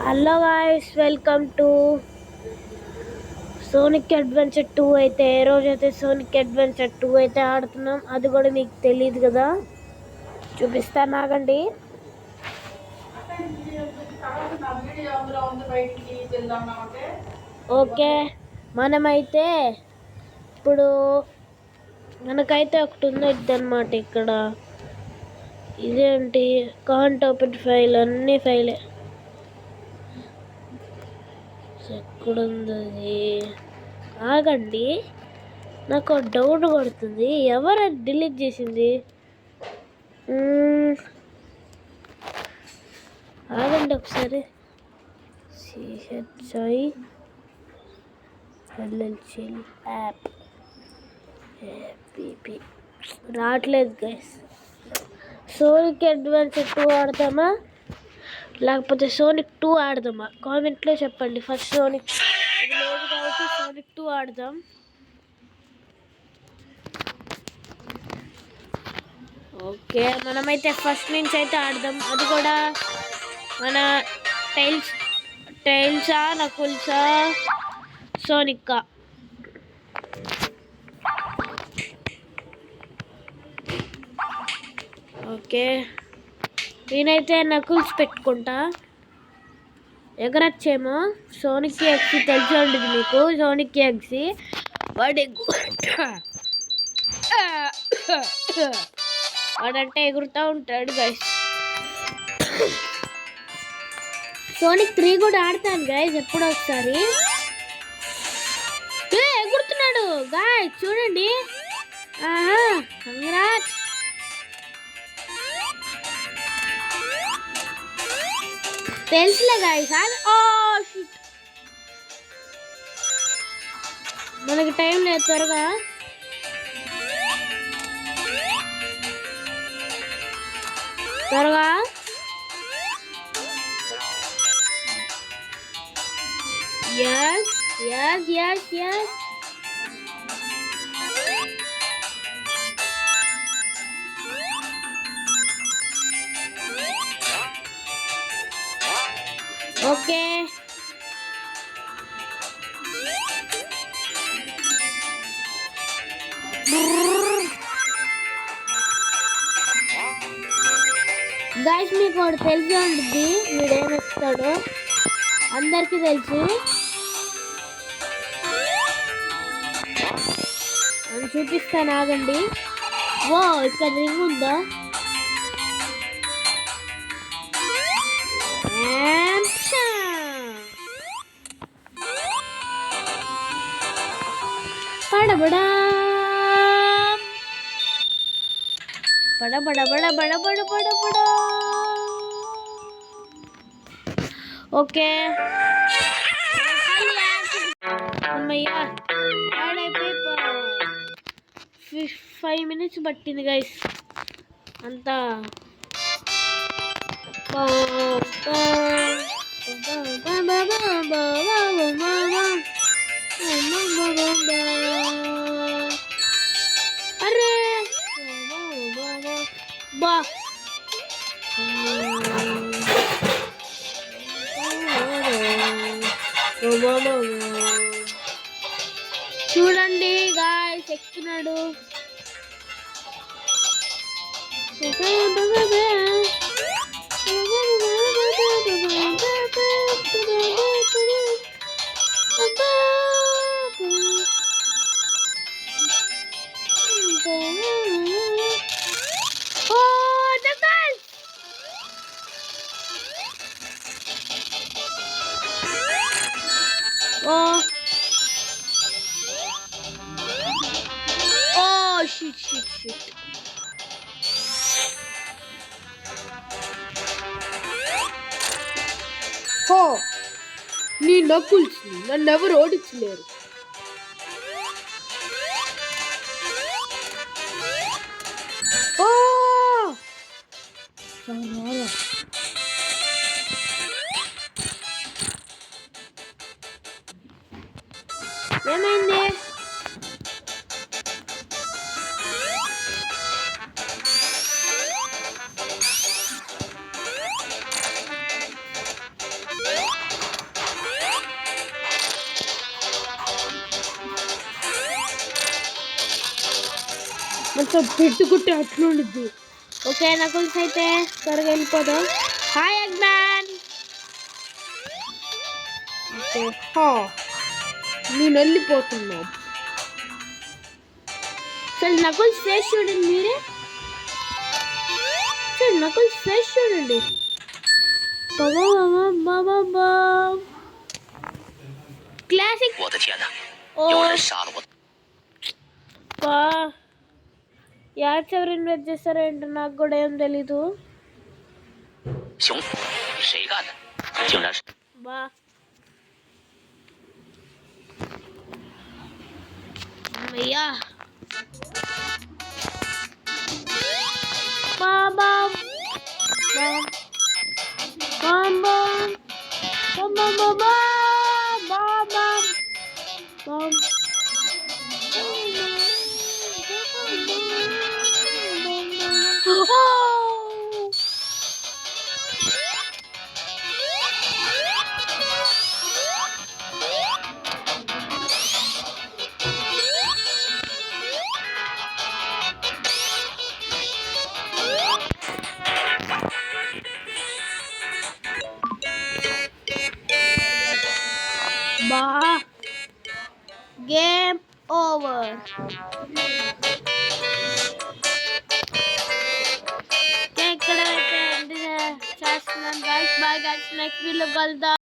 Hello guys, welcome to sonic adventure 2. అయితే ఏ రోజైతే sonic adventure 2 అయితే ఆడుతున్నాం, అది కూడా మీకు తెలియదు కదా. చూపిస్తాను ఆగండి. ఓకే, మనమైతే ఇప్పుడు మనకైతే ఒకటి ఉంది అన్నమాట. ఇక్కడ ఇదేంటి, కాంట్ ఓపెన్ ఫైల్, అన్ని ఫైలే. ఎక్కడుంది అది? ఆగండి, నాకు డౌట్ కొడుతుంది. ఎవరు డిలీట్ చేసింది? ఆగండి ఒకసారి. సిహెచ్ఐ ఎల్ఎల్సిఎల్ యాప్ ఏపీపీ రావట్లేదు గైస్. సోనిక్ అడ్వెంచర్ 2 ఆడదామా లేకపోతే సోనిక్ 2 ఆడదామా? కామెంట్లో చెప్పండి. ఫస్ట్ సోనిక్ లేదు కాబట్టి సోనిక్ 2 ఆడదాం. ఓకే, మనమైతే ఫస్ట్ నుంచి అయితే ఆడదాం. అది కూడా మన టైల్సా, నకుల్సా, సోనిక్కా. ఓకే, నేనైతే నకుల్స్ పెట్టుకుంటా. ఎగరొచ్చేమో. సోనిక్ ఎక్సీ తెలిసి ఉండదు మీకు. సోనిక్ ఎక్సీ వాడంటే ఎగురుతూ ఉంటాడు గైస్. సోనిక్ 3 కూడా ఆడతాను గైస్ ఎప్పుడో ఒకసారి. ఎగురుతున్నాడు గైస్, చూడండి. కంగ్రాట్స్. తెలుసులే గైస్. మనకి టైం లేదు, త్వరగా. త్వరగా yes. ఓకే, గైస్ మీకు ఒకటి తెలిసి ఉంటుంది, వీడేమిస్తాడో అందరికీ తెలుసు. అని చూపిస్తాను ఆగండి. ఓ, ఇక్కడ రింగ్ ఉందా? పడబడా పడబడ బడ బడ బడ బడ. ఓకే, అమ్మయ్యా, 5 minutes పట్టింది గైస్. అంతా అరే బా. చూడండి గాయ్స్, ఎక్కుతున్నాడు. షిట్. నీ నకుల్స్ నన్ను ఎవరు ఓడించలేరు. ఏమైంది? పెట్టుకుంటే అట్లుండిద్ది. ఓకే నకుల్స్ అయితే త్వరగా వెళ్ళిపోదాం. హాయ్ అగ్మాన్. ఓకే నేను వెళ్ళిపోతున్నాం. అసలు నకుల్స్ ఫేస్ చూడండి మీరే. అసలు నకుల్స్ ఫేస్ చూడండి. క్లాసిక్. యాడ్స్ ఎవరు ఇన్వెస్ట్ చేస్తారేంటో నాకు కూడా ఏం తెలీదు. బా అయ్యా బాబా game over. ఇక్కడ అయితే చేస్తున్నాను guys. Bye guys, next video కలుద్దాం.